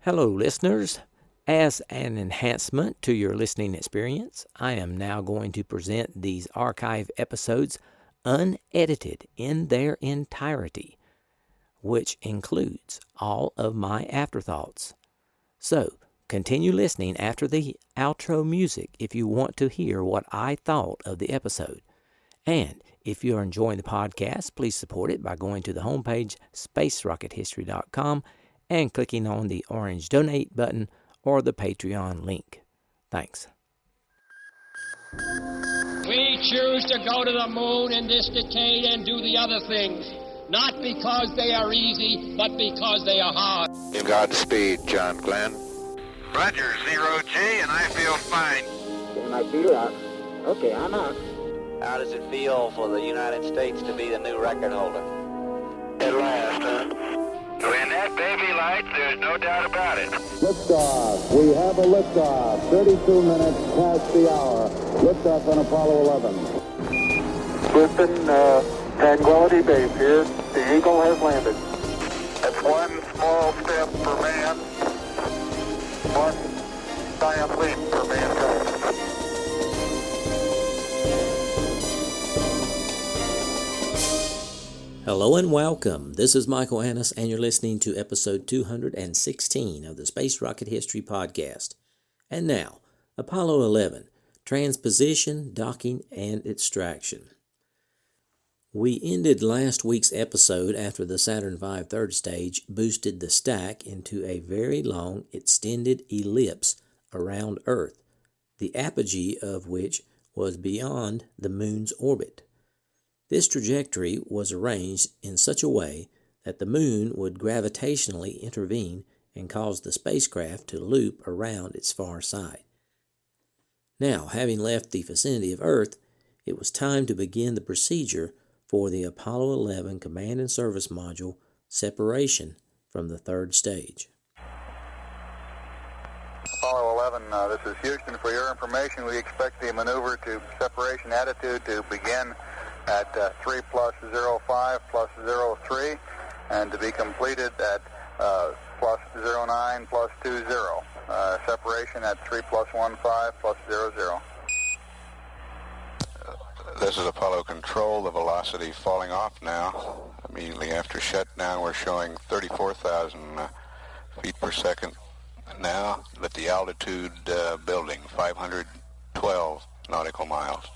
Hello, listeners. As an enhancement to your listening experience, I am now going to present these archive episodes unedited in their entirety, which includes all of my afterthoughts. So, continue listening after the outro music if you want to hear what I thought of the episode. And if you are enjoying the podcast, please support it by going to the homepage, spacerockethistory.com, and clicking on the orange donate button or the Patreon link. Thanks. We choose to go to the moon in this decade and do the other things, not because they are easy, but because they are hard. Godspeed, John Glenn. Roger, 0G, and I feel fine. And I feel out. Okay, I'm out. How does it feel for the United States to be the new record holder? At last, huh? When that baby lights, there's no doubt about it. Liftoff. We have a liftoff. 32 minutes past the hour. Liftoff on Apollo 11. Houston, Tranquility Base here. The Eagle has landed. That's one small step for man, one giant leap for mankind. Hello and welcome. This is Michael Annis, and you're listening to episode 216 of the Space Rocket History Podcast. And now, Apollo 11, Transposition, Docking, and Extraction. We ended last week's episode after the Saturn V third stage boosted the stack into a very long, extended ellipse around Earth, the apogee of which was beyond the Moon's orbit. This trajectory was arranged in such a way that the Moon would gravitationally intervene and cause the spacecraft to loop around its far side. Now, having left the vicinity of Earth, it was time to begin the procedure for the Apollo 11 Command and Service Module separation from the third stage. Apollo 11, this is Houston. For your information, we expect the maneuver to separation attitude to begin at 3 plus 05 plus 03 and to be completed at plus 09 plus 20. Separation at 3 plus 15 plus 00. This is Apollo Control, the velocity falling off now. Immediately after shutdown, we're showing 34,000 feet per second now, but the altitude building, 512 nautical miles.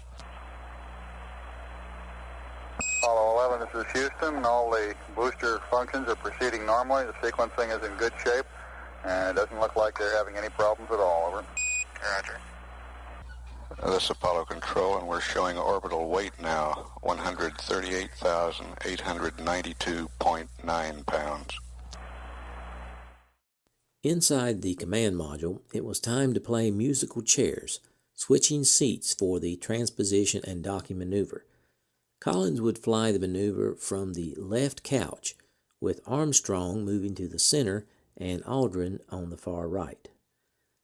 Apollo 11, this is Houston. All the booster functions are proceeding normally. The sequencing is in good shape, and it doesn't look like they're having any problems at all. Over. Roger. This is Apollo Control, and we're showing orbital weight now, 138,892.9 pounds. Inside the command module, it was time to play musical chairs, switching seats for the transposition and docking maneuver. Collins would fly the maneuver from the left couch, with Armstrong moving to the center and Aldrin on the far right.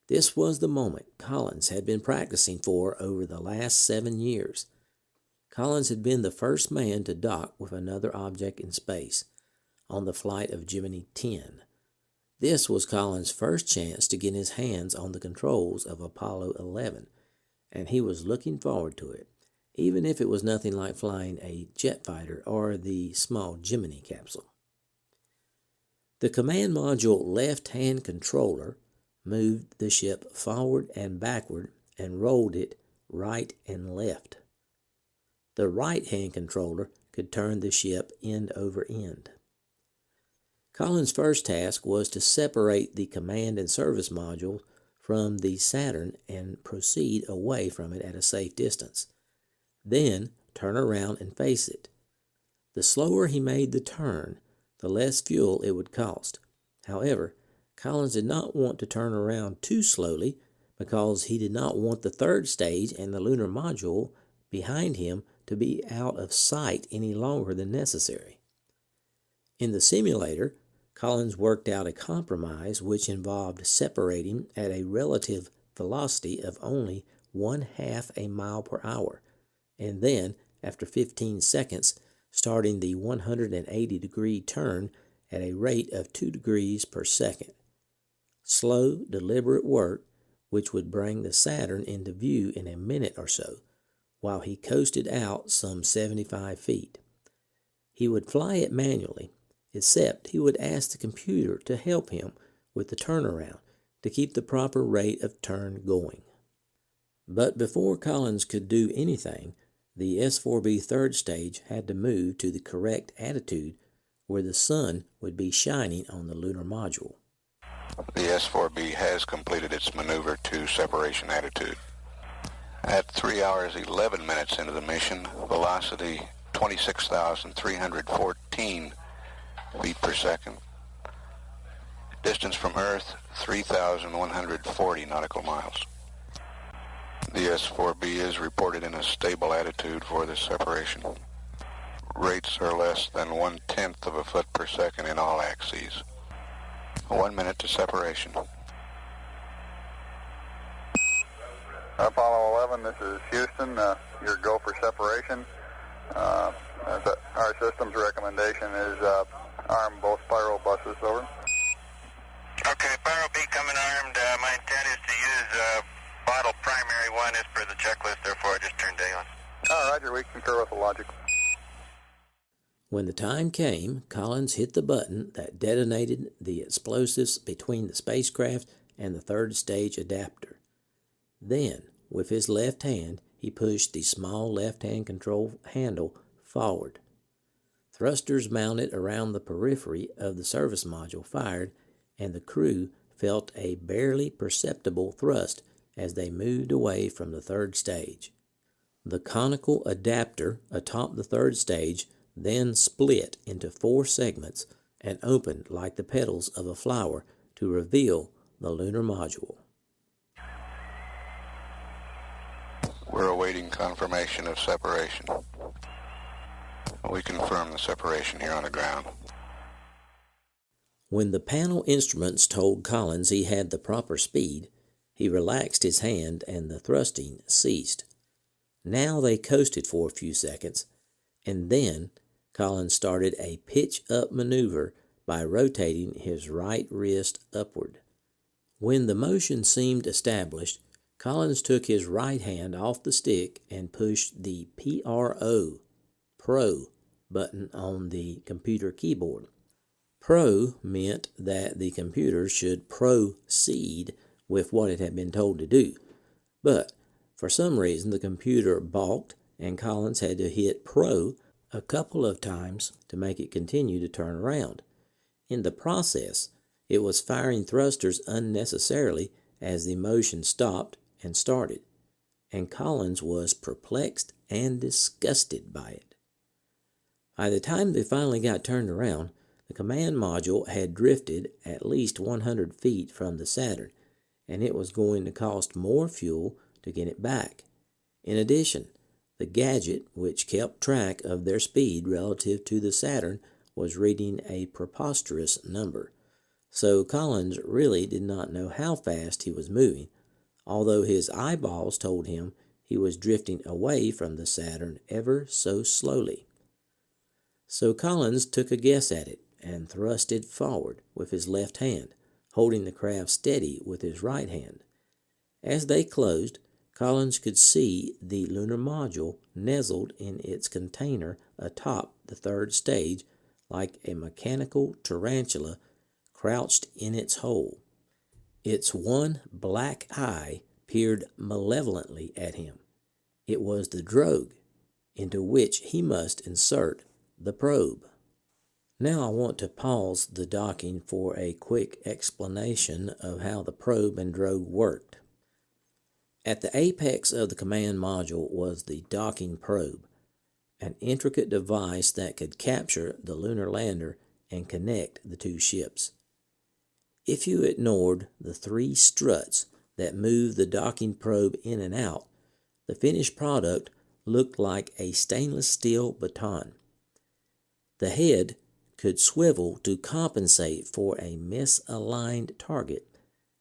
This was the moment Collins had been practicing for over the last 7 years. Collins had been the first man to dock with another object in space on the flight of Gemini 10. This was Collins' first chance to get his hands on the controls of Apollo 11, and he was looking forward to it, even if it was nothing like flying a jet fighter or the small Gemini capsule. The command module left-hand controller moved the ship forward and backward and rolled it right and left. The right-hand controller could turn the ship end over end. Collins' first task was to separate the command and service module from the Saturn and proceed away from it at a safe distance. Then turn around and face it. The slower he made the turn, the less fuel it would cost. However, Collins did not want to turn around too slowly because he did not want the third stage and the lunar module behind him to be out of sight any longer than necessary. In the simulator, Collins worked out a compromise which involved separating at a relative velocity of only 1/2 a mile per hour, and then, after 15 seconds, starting the 180-degree turn at a rate of 2 degrees per second. Slow, deliberate work which would bring the Saturn into view in a minute or so, while he coasted out some 75 feet. He would fly it manually, except he would ask the computer to help him with the turnaround to keep the proper rate of turn going. But before Collins could do anything, the S-4B third stage had to move to the correct attitude where the sun would be shining on the lunar module. The S-4B has completed its maneuver to separation attitude. At 3 hours 11 minutes into the mission, velocity 26,314 feet per second. Distance from Earth 3,140 nautical miles. The S-4B is reported in a stable attitude for this separation. Rates are less than 1/10 of a foot per second in all axes. 1 minute to separation. Apollo 11, this is Houston. Your go for separation. Our system's recommendation is arm both spiral buses, over. Okay, Spiral B coming armed. My intent is to use bottle primary one as per the checklist, therefore I just turned day on. Roger, we concur with the logic. When the time came, Collins hit the button that detonated the explosives between the spacecraft and the third stage adapter. Then, with his left hand, he pushed the small left-hand control handle forward. Thrusters mounted around the periphery of the service module fired, and the crew felt a barely perceptible thrust as they moved away from the third stage. The conical adapter atop the third stage then split into 4 segments and opened like the petals of a flower to reveal the lunar module. We're awaiting confirmation of separation. We confirm the separation here on the ground. When the panel instruments told Collins he had the proper speed, he relaxed his hand and the thrusting ceased. Now they coasted for a few seconds, and then Collins started a pitch-up maneuver by rotating his right wrist upward. When the motion seemed established, Collins took his right hand off the stick and pushed the Pro button on the computer keyboard. Pro meant that the computer should proceed with what it had been told to do, but for some reason the computer balked and Collins had to hit Pro a couple of times to make it continue to turn around. In the process, it was firing thrusters unnecessarily as the motion stopped and started, and Collins was perplexed and disgusted by it. By the time they finally got turned around, the command module had drifted at least 100 feet from the Saturn, and it was going to cost more fuel to get it back. In addition, the gadget, which kept track of their speed relative to the Saturn, was reading a preposterous number. So Collins really did not know how fast he was moving, although his eyeballs told him he was drifting away from the Saturn ever so slowly. So Collins took a guess at it and thrusted forward with his left hand, holding the craft steady with his right hand. As they closed, Collins could see the lunar module nestled in its container atop the third stage like a mechanical tarantula crouched in its hole. Its one black eye peered malevolently at him. It was the drogue, into which he must insert the probe. Now I want to pause the docking for a quick explanation of how the probe and drogue worked. At the apex of the command module was the docking probe, an intricate device that could capture the lunar lander and connect the two ships. If you ignored the 3 struts that moved the docking probe in and out, the finished product looked like a stainless steel baton. The head could swivel to compensate for a misaligned target,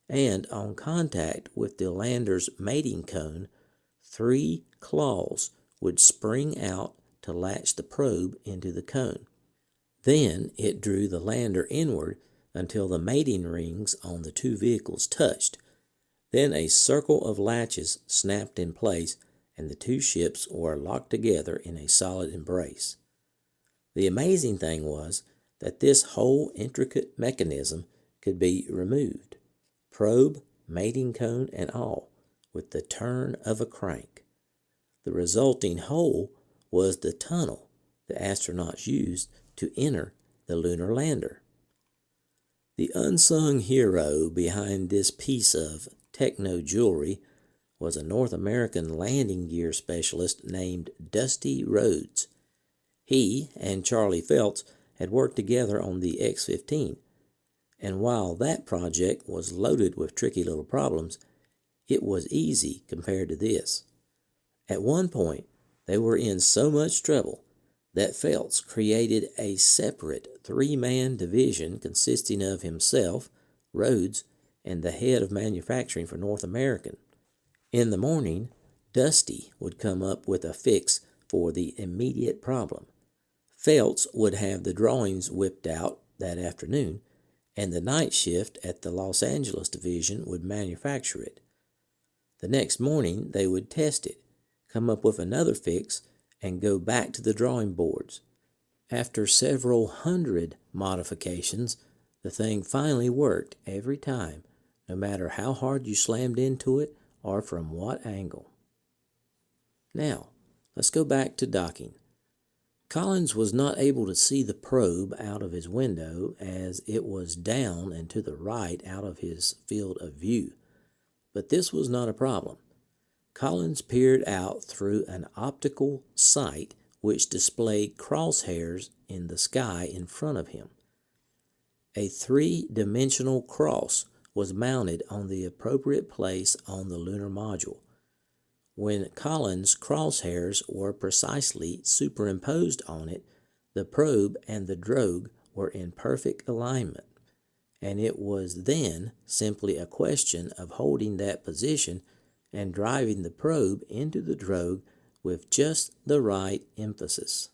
and on contact with the lander's mating cone, 3 claws would spring out to latch the probe into the cone. Then it drew the lander inward until the mating rings on the two vehicles touched. Then a circle of latches snapped in place, and the two ships were locked together in a solid embrace. The amazing thing was that this whole intricate mechanism could be removed, probe, mating cone, and all, with the turn of a crank. The resulting hole was the tunnel the astronauts used to enter the lunar lander. The unsung hero behind this piece of techno-jewelry was a North American landing gear specialist named Dusty Rhodes. He and Charlie Phelps had worked together on the X-15, and while that project was loaded with tricky little problems, it was easy compared to this. At one point, they were in so much trouble that Phelps created a separate three-man division consisting of himself, Rhodes, and the head of manufacturing for North American. In the morning, Dusty would come up with a fix for the immediate problem. Phelps would have the drawings whipped out that afternoon, and the night shift at the Los Angeles division would manufacture it. The next morning, they would test it, come up with another fix, and go back to the drawing boards. After several hundred modifications, the thing finally worked every time, no matter how hard you slammed into it or from what angle. Now, let's go back to docking. Collins was not able to see the probe out of his window as it was down and to the right out of his field of view. But this was not a problem. Collins peered out through an optical sight which displayed crosshairs in the sky in front of him. A three-dimensional cross was mounted on the appropriate place on the lunar module. When Collins' crosshairs were precisely superimposed on it, the probe and the drogue were in perfect alignment, and it was then simply a question of holding that position and driving the probe into the drogue with just the right emphasis.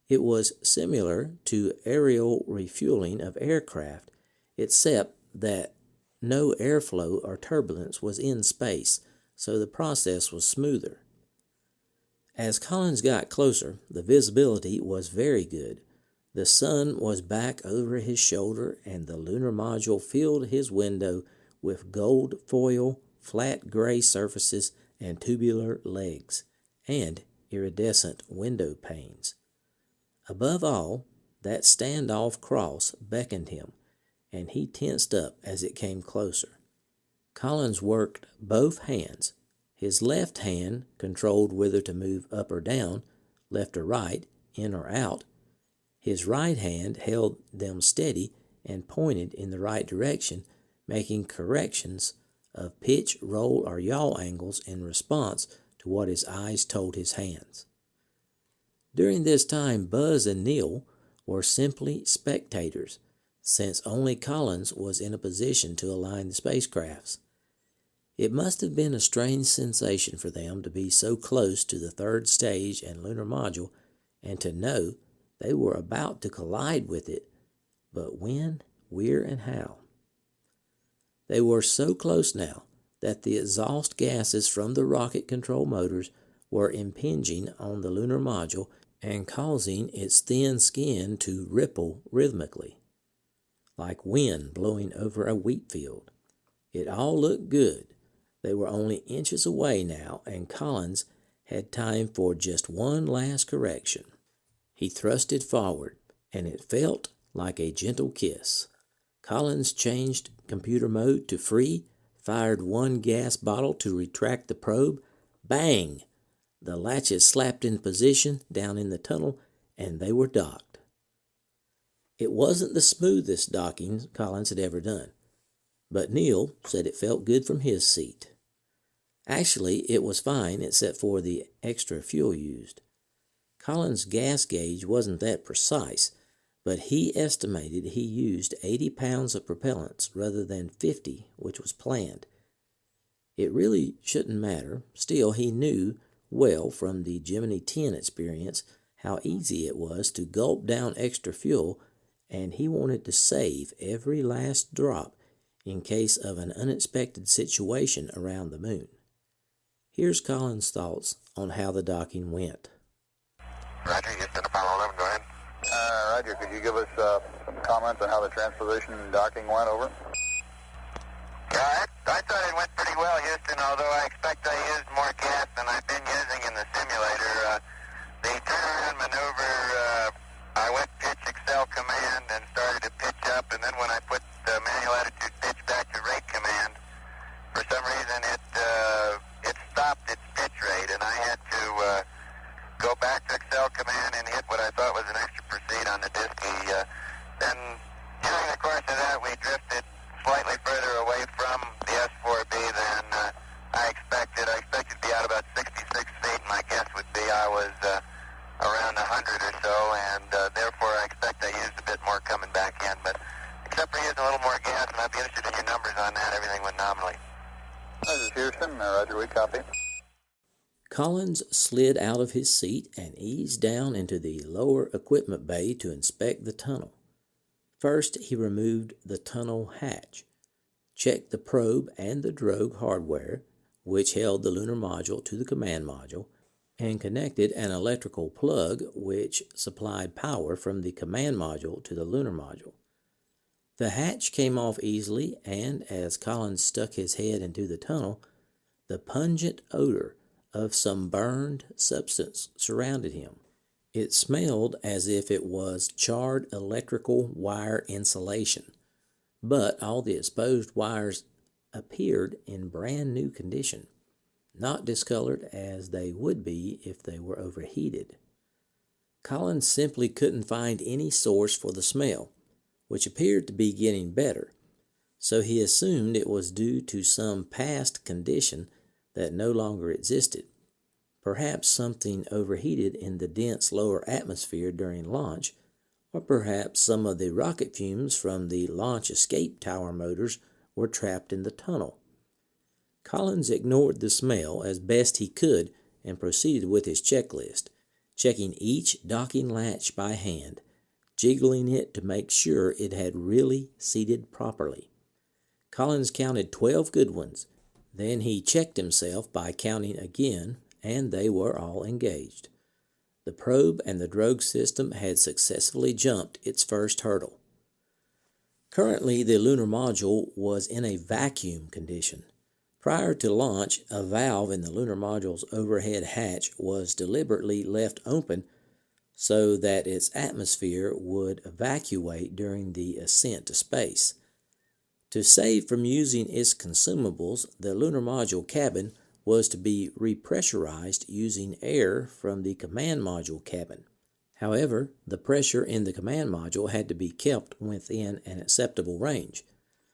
It was similar to aerial refueling of aircraft, except that no airflow or turbulence was in space, so the process was smoother. As Collins got closer, the visibility was very good. The sun was back over his shoulder, and the lunar module filled his window with gold foil, flat gray surfaces, and tubular legs, and iridescent window panes. Above all, that standoff cross beckoned him, and he tensed up as it came closer. Collins worked both hands. His left hand controlled whether to move up or down, left or right, in or out. His right hand held them steady and pointed in the right direction, making corrections of pitch, roll, or yaw angles in response to what his eyes told his hands. During this time, Buzz and Neil were simply spectators, since only Collins was in a position to align the spacecrafts. It must have been a strange sensation for them to be so close to the third stage and lunar module and to know they were about to collide with it, but when, where, and how. They were so close now that the exhaust gases from the rocket control motors were impinging on the lunar module and causing its thin skin to ripple rhythmically, like wind blowing over a wheat field. It all looked good. They were only inches away now, and Collins had time for just one last correction. He thrusted forward, and it felt like a gentle kiss. Collins changed computer mode to free, fired one gas bottle to retract the probe. Bang! The latches slapped in position down in the tunnel, and they were docked. It wasn't the smoothest docking Collins had ever done, but Neil said it felt good from his seat. Actually, it was fine except for the extra fuel used. Collins' gas gauge wasn't that precise, but he estimated he used 80 pounds of propellants rather than 50, which was planned. It really shouldn't matter. Still, he knew well from the Gemini 10 experience how easy it was to gulp down extra fuel and he wanted to save every last drop in case of an unexpected situation around the moon. Here's Collins' thoughts on how the docking went. Roger, Houston, Apollo 11, go ahead. Roger, could you give us some comments on how the transposition docking went? Over. Yeah, I thought it went pretty well, Houston, although I expect I used more gas than I've been using in the simulator. The turnaround maneuver, I went pitch Excel command and started to pitch up, and then when I put the manual attitude pitch back to rate command, for some reason it stopped its pitch rate, and I had to go back to Excel command and hit what I thought was an extra proceed on the diskey. Then during the course of that, we drifted slightly further away from the S4B than I expected. I expected to be out about 66 feet. My guess would be I was around 100 or so, and therefore I expect I used a bit more coming back in. But except for using a little more gas, and I'd be interested in your numbers on that, everything went nominally. This is Houston. Roger, we copy. Collins slid out of his seat and eased down into the lower equipment bay to inspect the tunnel. First, he removed the tunnel hatch, checked the probe and the drogue hardware, which held the lunar module to the command module, and connected an electrical plug which supplied power from the command module to the lunar module. The hatch came off easily, and as Collins stuck his head into the tunnel, the pungent odor of some burned substance surrounded him. It smelled as if it was charred electrical wire insulation, but all the exposed wires appeared in brand new condition, not discolored as they would be if they were overheated. Collins simply couldn't find any source for the smell, which appeared to be getting better, so he assumed it was due to some past condition that no longer existed. Perhaps something overheated in the dense lower atmosphere during launch, or perhaps some of the rocket fumes from the launch escape tower motors were trapped in the tunnel. Collins ignored the smell as best he could and proceeded with his checklist, checking each docking latch by hand, jiggling it to make sure it had really seated properly. Collins counted 12 good ones. Then he checked himself by counting again, and they were all engaged. The probe and the drogue system had successfully jumped its first hurdle. Currently, the lunar module was in a vacuum condition. Prior to launch, a valve in the lunar module's overhead hatch was deliberately left open so that its atmosphere would evacuate during the ascent to space. To save from using its consumables, the lunar module cabin was to be repressurized using air from the command module cabin. However, the pressure in the command module had to be kept within an acceptable range.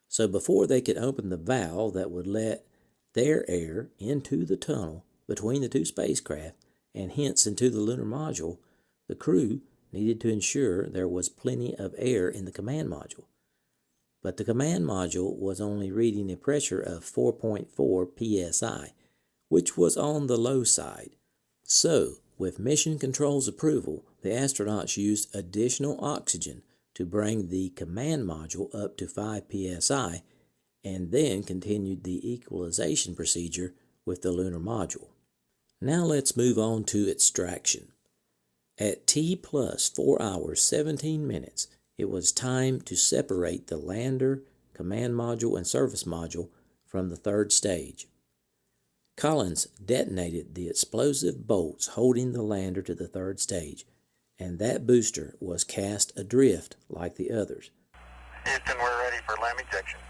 So before they could open the valve that would let their air into the tunnel between the two spacecraft and hence into the lunar module, the crew needed to ensure there was plenty of air in the command module. But the command module was only reading a pressure of 4.4 psi, which was on the low side. So, with Mission Control's approval, the astronauts used additional oxygen to bring the command module up to 5 psi, and then continued the equalization procedure with the lunar module. Now let's move on to extraction. At T plus 4 hours 17 minutes, it was time to separate the lander, command module, and service module from the third stage. Collins detonated the explosive bolts holding the lander to the third stage, and that booster was cast adrift like the others. Houston, we're ready for LEM ejection.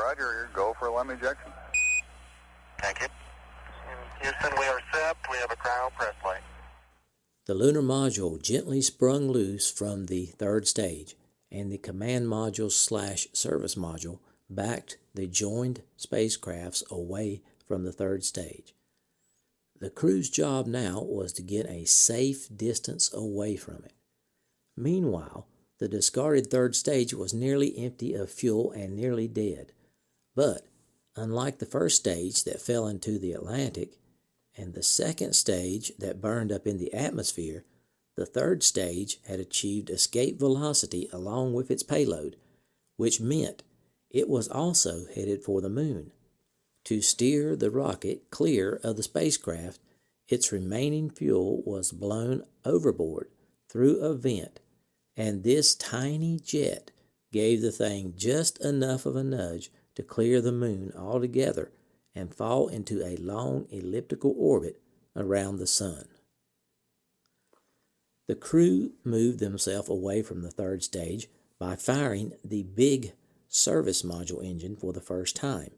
Roger, go for LEM ejection. Thank you. Houston, we are set. We have a cryo press light. The lunar module gently sprung loose from the third stage, and the command module/service module backed the joined spacecrafts away from the third stage. The crew's job now was to get a safe distance away from it. Meanwhile, the discarded third stage was nearly empty of fuel and nearly dead. But, unlike the first stage that fell into the Atlantic, and the second stage that burned up in the atmosphere, The third stage had achieved escape velocity along with its payload, which meant it was also headed for the moon. To steer the rocket clear of the spacecraft, its remaining fuel was blown overboard through a vent, and this tiny jet gave the thing just enough of a nudge to clear the moon altogether and fall into a long elliptical orbit around the sun. The crew moved themselves away from the third stage by firing the big service module engine for the first time.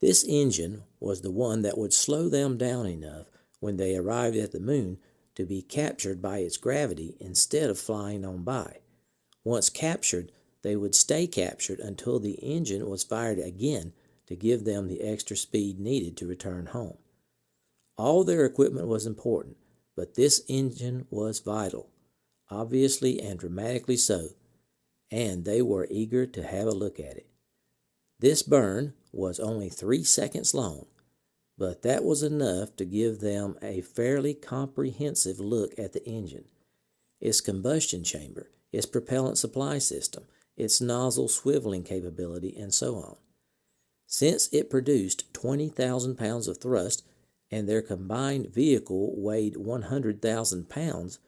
This engine was the one that would slow them down enough when they arrived at the moon to be captured by its gravity instead of flying on by. Once captured, they would stay captured until the engine was fired again to give them the extra speed needed to return home. All their equipment was important, but this engine was vital, obviously and dramatically so, and they were eager to have a look at it. This burn was only 3 seconds long, but that was enough to give them a fairly comprehensive look at the engine, its combustion chamber, its propellant supply system, its nozzle swiveling capability, and so on. Since it produced 20,000 pounds of thrust and their combined vehicle weighed 100,000 pounds,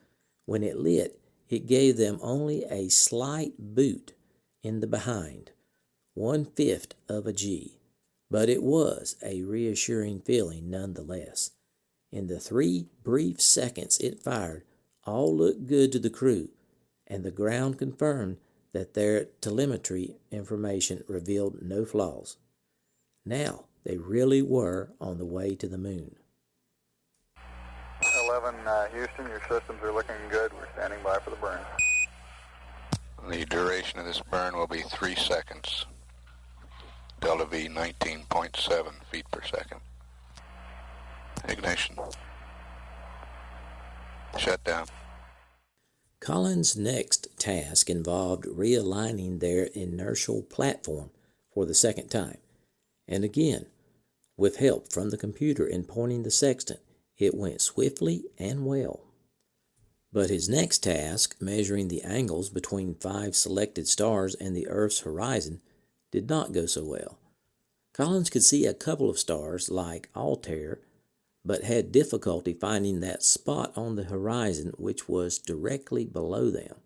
when it lit, it gave them only a slight boot in the behind, 1/5 of a G, but it was a reassuring feeling nonetheless. In the 3 brief seconds it fired, all looked good to the crew, and the ground confirmed that their telemetry information revealed no flaws. Now they really were on the way to the moon. 11 Houston, your systems are looking good. We're standing by for the burn. The duration of this burn will be 3 seconds. Delta V 19.7 feet per second. Ignition. Shutdown. Collins' next task involved realigning their inertial platform for the second time, and again, with help from the computer in pointing the sextant, it went swiftly and well. But his next task, measuring the angles between 5 selected stars and the Earth's horizon, did not go so well. Collins could see a couple of stars like Altair, but had difficulty finding that spot on the horizon which was directly below them,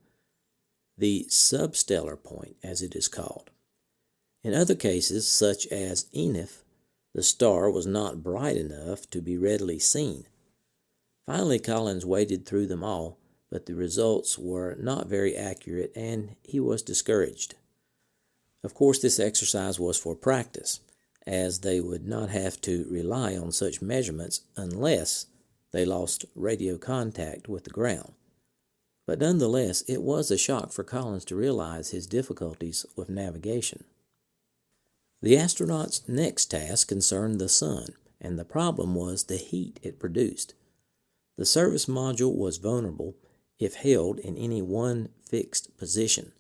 the substellar point, as it is called. In other cases, such as Enif, the star was not bright enough to be readily seen. Finally, Collins waded through them all, but the results were not very accurate, and he was discouraged. Of course, this exercise was for practice, as they would not have to rely on such measurements unless they lost radio contact with the ground. But nonetheless, it was a shock for Collins to realize his difficulties with navigation. The astronauts' next task concerned the sun, and the problem was the heat it produced. The service module was vulnerable if held in any one fixed position.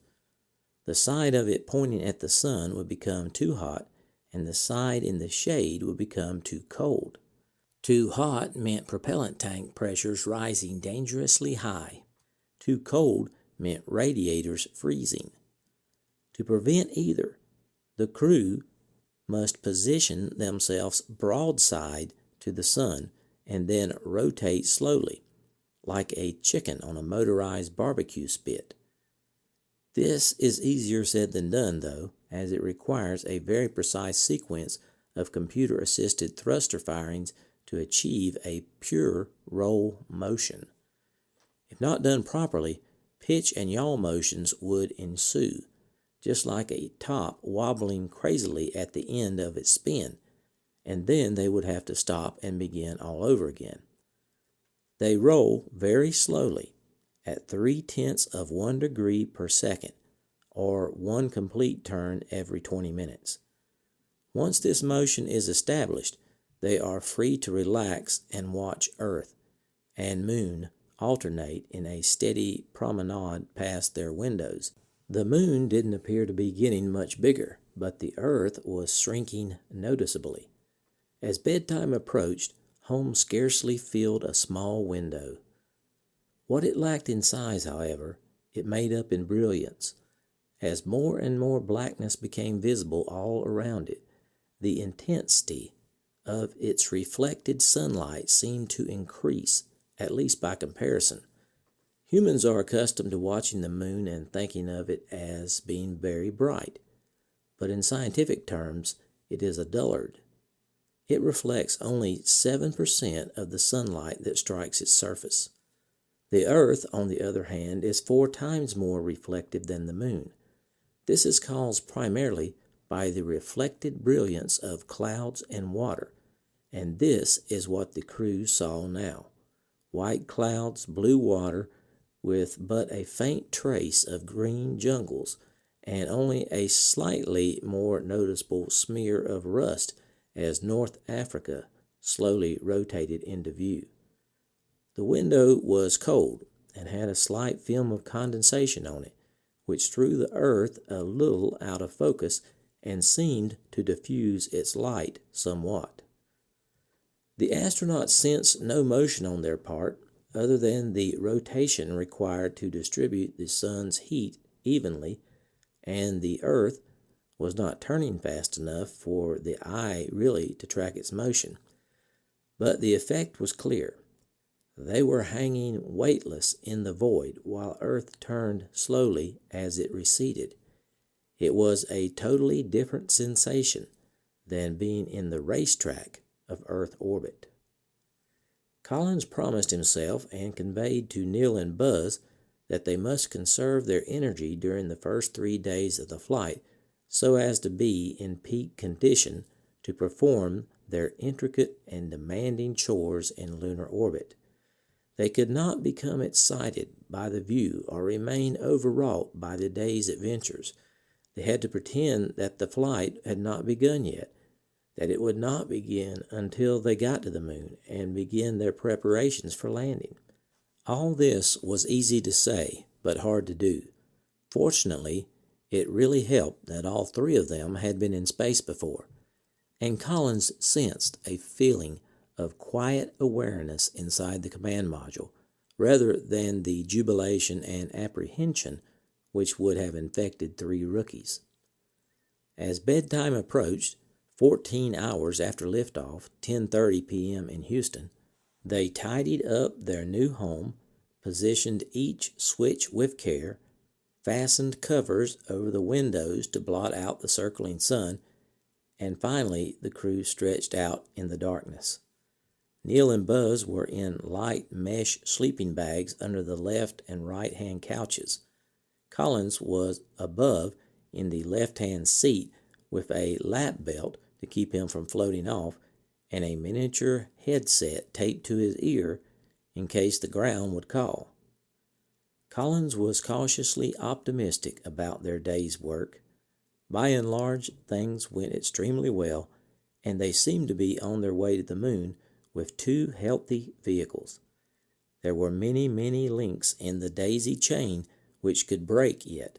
The side of it pointing at the sun would become too hot, and the side in the shade would become too cold. Too hot meant propellant tank pressures rising dangerously high. Too cold meant radiators freezing. To prevent either, the crew must position themselves broadside to the sun and then rotate slowly, like a chicken on a motorized barbecue spit. This is easier said than done, though, as it requires a very precise sequence of computer-assisted thruster firings to achieve a pure roll motion. If not done properly, pitch and yaw motions would ensue, just like a top wobbling crazily at the end of its spin, and then they would have to stop and begin all over again. They roll very slowly, at 0.3 of 1 degree per second, or 1 complete turn every 20 minutes. Once this motion is established, they are free to relax and watch Earth and Moon alternate in a steady promenade past their windows. The Moon didn't appear to be getting much bigger, but the Earth was shrinking noticeably. As bedtime approached, Holmes scarcely filled a small window. What it lacked in size, however, it made up in brilliance. As more and more blackness became visible all around it, the intensity of its reflected sunlight seemed to increase, at least by comparison. Humans are accustomed to watching the moon and thinking of it as being very bright, but in scientific terms, it is a dullard. It reflects only 7% of the sunlight that strikes its surface. The Earth, on the other hand, is 4 times more reflective than the moon. This is caused primarily by the reflected brilliance of clouds and water, and this is what the crew saw now. White clouds, blue water, with but a faint trace of green jungles, and only a slightly more noticeable smear of rust as North Africa slowly rotated into view. The window was cold and had a slight film of condensation on it, which threw the Earth a little out of focus and seemed to diffuse its light somewhat. The astronauts sensed no motion on their part other than the rotation required to distribute the sun's heat evenly, and the Earth was not turning fast enough for the eye really to track its motion. But the effect was clear. They were hanging weightless in the void while Earth turned slowly as it receded. It was a totally different sensation than being in the racetrack of Earth orbit. Collins promised himself and conveyed to Neil and Buzz that they must conserve their energy during the first 3 days of the flight so as to be in peak condition to perform their intricate and demanding chores in lunar orbit. They could not become excited by the view or remain overwrought by the day's adventures. They had to pretend that the flight had not begun yet, that it would not begin until they got to the moon and begin their preparations for landing. All this was easy to say, but hard to do. Fortunately, it really helped that all 3 of them had been in space before, and Collins sensed a feeling of quiet awareness inside the command module, rather than the jubilation and apprehension which would have infected 3 rookies. As bedtime approached, 14 hours after liftoff, 10:30 p.m. in Houston, they tidied up their new home, positioned each switch with care, fastened covers over the windows to blot out the circling sun, and finally the crew stretched out in the darkness. Neil and Buzz were in light mesh sleeping bags under the left and right-hand couches. Collins was above in the left-hand seat with a lap belt to keep him from floating off and a miniature headset taped to his ear in case the ground would call. Collins was cautiously optimistic about their day's work. By and large, things went extremely well, and they seemed to be on their way to the moon with 2 healthy vehicles. There were many, many links in the daisy chain which could break yet,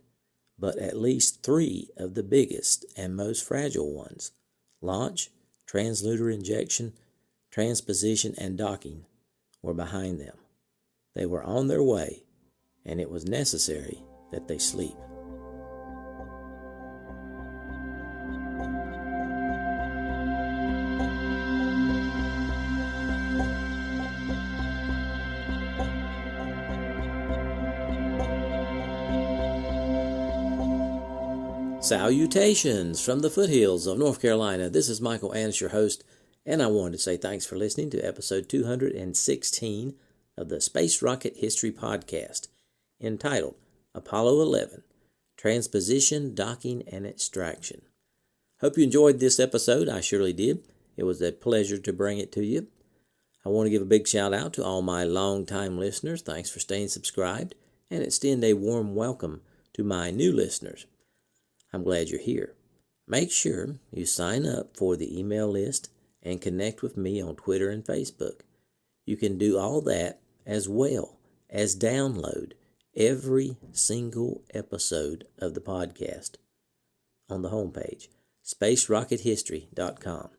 but at least 3 of the biggest and most fragile ones, launch, translunar injection, transposition, and docking, were behind them. They were on their way, and it was necessary that they sleep. Salutations from the foothills of North Carolina. This is Michael Annis, your host, and I wanted to say thanks for listening to episode 216 of the Space Rocket History Podcast, entitled Apollo 11, Transposition, Docking, and Extraction. Hope you enjoyed this episode. I surely did. It was a pleasure to bring it to you. I want to give a big shout out to all my long-time listeners. Thanks for staying subscribed, and extend a warm welcome to my new listeners. I'm glad you're here. Make sure you sign up for the email list and connect with me on Twitter and Facebook. You can do all that as well as download every single episode of the podcast on the homepage, spacerockethistory.com.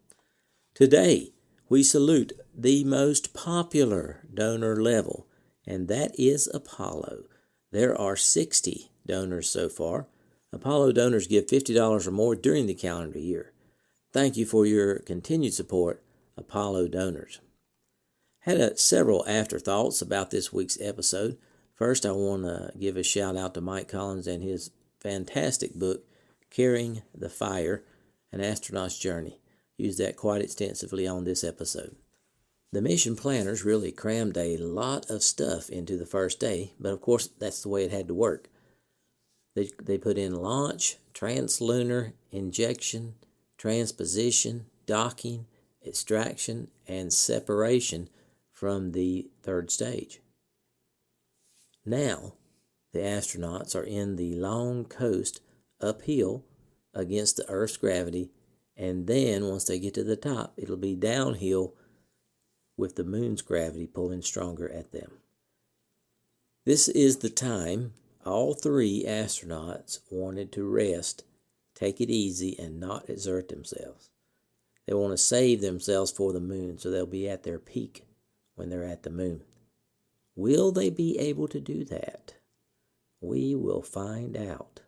Today, we salute the most popular donor level and that is Apollo. There are 60 donors so far. Apollo donors give $50 or more during the calendar year. Thank you for your continued support, Apollo donors. Had several afterthoughts about this week's episode. First, I want to give a shout out to Mike Collins and his fantastic book, Carrying the Fire, An Astronaut's Journey. Used that quite extensively on this episode. The mission planners really crammed a lot of stuff into the first day, but of course that's the way it had to work. They put in launch, translunar, injection, transposition, docking, extraction, and separation from the third stage. Now, the astronauts are in the long coast uphill against the Earth's gravity, and then once they get to the top, it'll be downhill with the moon's gravity pulling stronger at them. This is the time all three astronauts wanted to rest, take it easy, and not exert themselves. They want to save themselves for the moon, so they'll be at their peak when they're at the moon. Will they be able to do that? We will find out.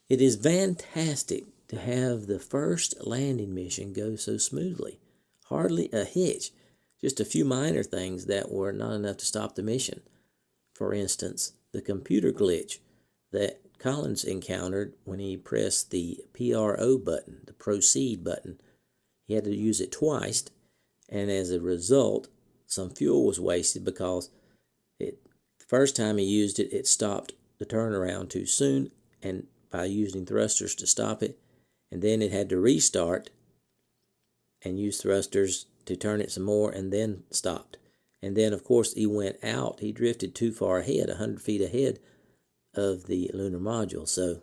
It is fantastic to have the first landing mission go so smoothly. Hardly a hitch. Just a few minor things that were not enough to stop the mission. For instance, the computer glitch that Collins encountered when he pressed the PRO button, the proceed button. He had to use it twice, and as a result, some fuel was wasted because the first time he used it, it stopped the turnaround too soon, and by using thrusters to stop it, and then it had to restart and use thrusters to turn it some more, and then stopped. And then, of course, he went out. He drifted too far ahead, 100 feet ahead of the lunar module. So,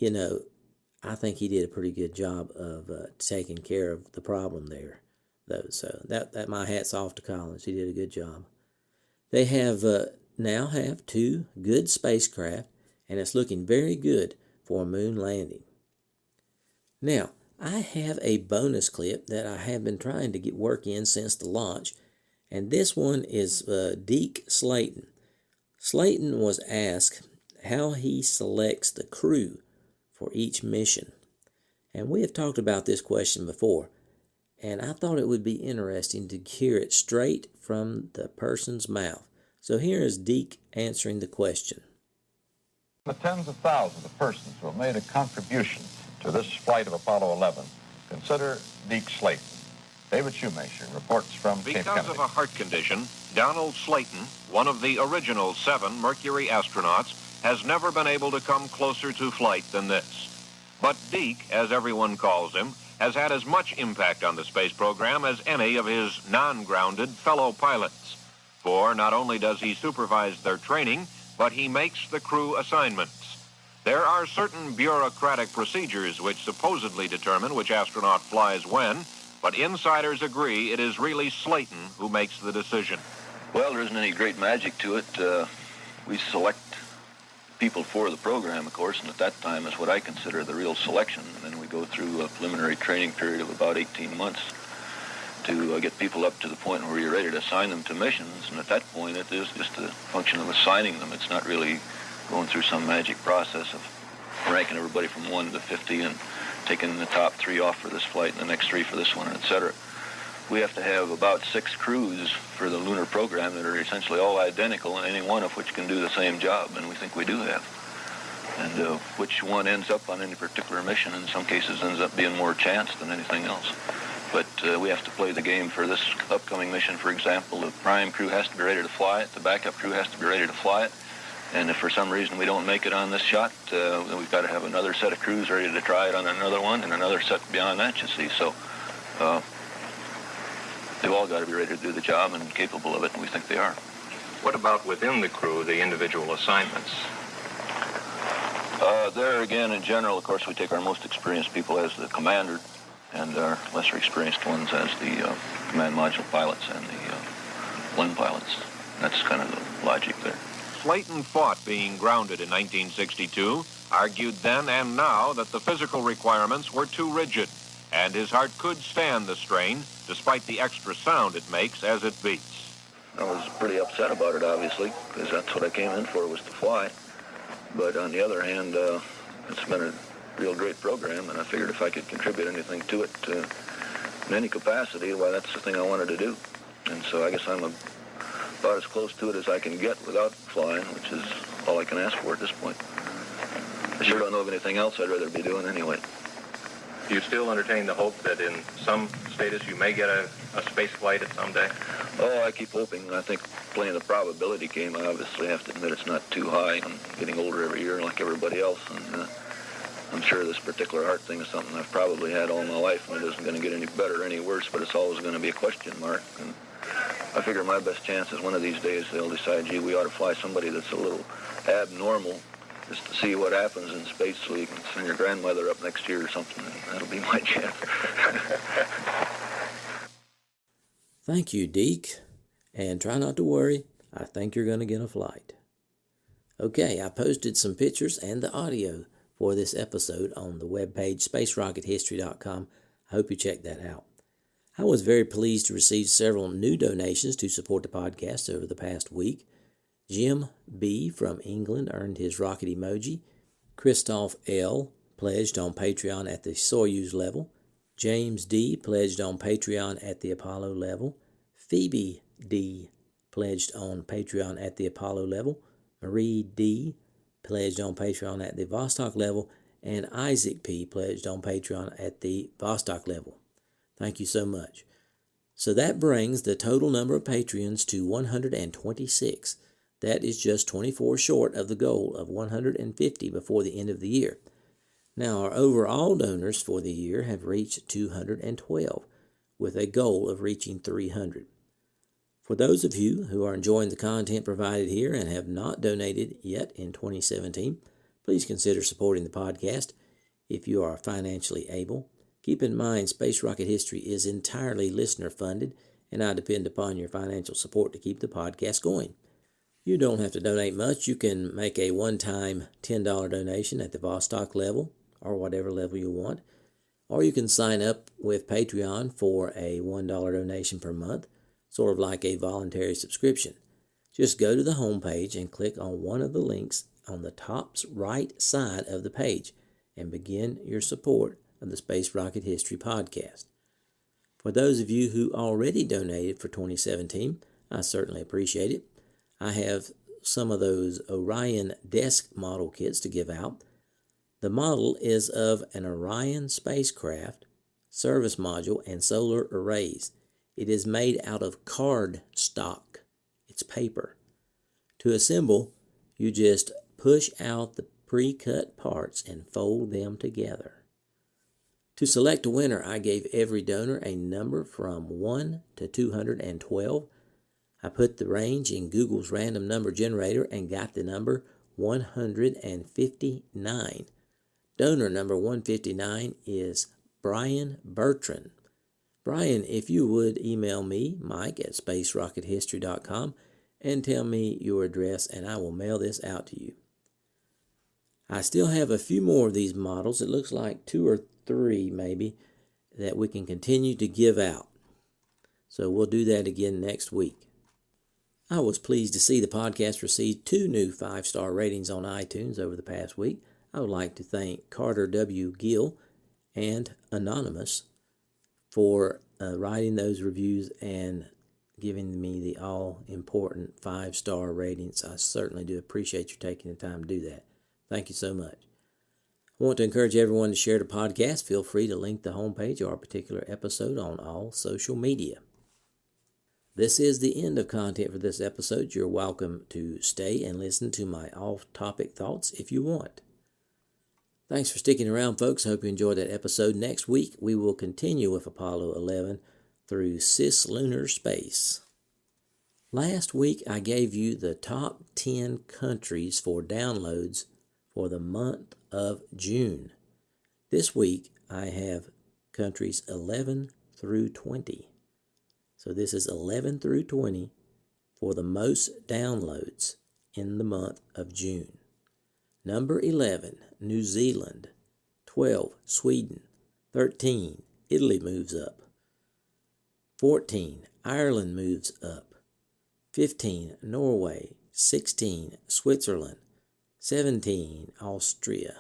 I think he did a pretty good job of taking care of the problem there, though. So that my hat's off to Collins. He did a good job. They have now have 2 good spacecraft, and it's looking very good for a moon landing. Now, I have a bonus clip that I have been trying to get work in since the launch, and this one is Deke Slayton. Slayton was asked how he selects the crew for each mission. And we have talked about this question before, and I thought it would be interesting to hear it straight from the person's mouth. So here is Deke answering the question. The tens of thousands of persons who have made a contribution to this flight of Apollo 11, consider Deke Slayton. David Shoemaker reports from Cape Kennedy. Because of a heart condition, Donald Slayton, one of the original 7 Mercury astronauts, has never been able to come closer to flight than this. But Deke, as everyone calls him, has had as much impact on the space program as any of his non-grounded fellow pilots. For not only does he supervise their training, but he makes the crew assignments. There are certain bureaucratic procedures which supposedly determine which astronaut flies when, but insiders agree it is really Slayton who makes the decision. Well, there isn't any great magic to it. We select people for the program, of course, and at that time is what I consider the real selection. And then we go through a preliminary training period of about 18 months to get people up to the point where you're ready to assign them to missions. And at that point, it is just a function of assigning them. It's not really going through some magic process of ranking everybody from 1 to 50 and taking the top 3 off for this flight and the next 3 for this one, etc. We have to have about 6 crews for the lunar program that are essentially all identical, and any one of which can do the same job, and we think we do have. And which one ends up on any particular mission in some cases ends up being more chance than anything else. But we have to play the game for this upcoming mission. For example, the prime crew has to be ready to fly it, the backup crew has to be ready to fly it, and if for some reason we don't make it on this shot, then we've got to have another set of crews ready to try it on another one, and another set beyond that, you see. So they've all got to be ready to do the job and capable of it, and we think they are. What about within the crew, the individual assignments? There again, in general, of course, we take our most experienced people as the commander, and our lesser experienced ones as the command module pilots and the one pilots. That's kind of the logic there. Slayton fought being grounded in 1962, argued then and now that the physical requirements were too rigid, and his heart could stand the strain despite the extra sound it makes as it beats. I was pretty upset about it, obviously, because that's what I came in for, was to fly. But on the other hand, it's been a real great program, and I figured if I could contribute anything to it in any capacity, well, that's the thing I wanted to do. And so I guess I'm about as close to it as I can get without flying, which is all I can ask for at this point. I sure don't know of anything else I'd rather be doing anyway. Do you still entertain the hope that in some status you may get a space flight at some day? Oh, I keep hoping. I think playing the probability game, I obviously have to admit it's not too high. I'm getting older every year like everybody else, and I'm sure this particular heart thing is something I've probably had all my life, and it isn't going to get any better or any worse, but it's always going to be a question mark. And I figure my best chance is one of these days they'll decide, gee, we ought to fly somebody that's a little abnormal, just to see what happens in space, so you can send your grandmother up next year or something, and that'll be my chance. Thank you, Deke. And try not to worry. I think you're going to get a flight. Okay, I posted some pictures and the audio for this episode on the webpage spacerockethistory.com. I hope you check that out. I was very pleased to receive several new donations to support the podcast over the past week. Jim B. from England earned his rocket emoji. Christoph L. pledged on Patreon at the Soyuz level. James D. pledged on Patreon at the Apollo level. Phoebe D. pledged on Patreon at the Apollo level. Marie D. pledged on Patreon at the Vostok level. And Isaac P. pledged on Patreon at the Vostok level. Thank you so much. So that brings the total number of Patreons to 126. That is just 24 short of the goal of 150 before the end of the year. Now, our overall donors for the year have reached 212, with a goal of reaching 300. For those of you who are enjoying the content provided here and have not donated yet in 2017, please consider supporting the podcast if you are financially able. Keep in mind, Space Rocket History is entirely listener-funded, and I depend upon your financial support to keep the podcast going. You don't have to donate much. You can make a one-time $10 donation at the Vostok level, or whatever level you want. Or you can sign up with Patreon for a $1 donation per month, sort of like a voluntary subscription. Just go to the homepage and click on one of the links on the top right side of the page and begin your support of the Space Rocket History podcast. For those of you who already donated for 2017, I certainly appreciate it. I have some of those Orion desk model kits to give out. The model is of an Orion spacecraft, service module, and solar arrays. It is made out of card stock. It's paper. To assemble, you just push out the pre-cut parts and fold them together. To select a winner, I gave every donor a number from 1 to 212. I put the range in Google's random number generator and got the number 159. Donor number 159 is Brian Bertrand. Brian, if you would email me, Mike at spacerockethistory.com, and tell me your address, and I will mail this out to you. I still have a few more of these models. It looks like 2 or 3 maybe that we can continue to give out. So we'll do that again next week. I was pleased to see the podcast receive 2 new 5-star ratings on iTunes over the past week. I would like to thank Carter W. Gill and Anonymous for writing those reviews and giving me the all-important 5-star ratings. I certainly do appreciate you taking the time to do that. Thank you so much. I want to encourage everyone to share the podcast. Feel free to link the homepage or a particular episode on all social media. This is the end of content for this episode. You're welcome to stay and listen to my off-topic thoughts if you want. Thanks for sticking around, folks. I hope you enjoyed that episode. Next week, we will continue with Apollo 11 through cislunar space. Last week, I gave you the top 10 countries for downloads for the month of June. This week, I have countries 11 through 20. So this is 11 through 20 for the most downloads in the month of June. Number 11, New Zealand. 12, Sweden. 13, Italy moves up. 14, Ireland moves up. 15 Norway, 16 Switzerland, 17 Austria,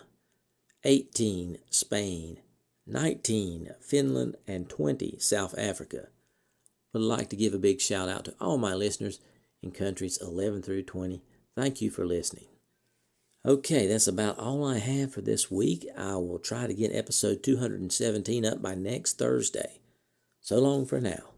18 Spain, 19 Finland, and 20 South Africa. Would like to give a big shout out to all my listeners in countries 11 through 20. Thank you for listening. Okay, that's about all I have for this week. I will try to get episode 217 up by next Thursday. So long for now.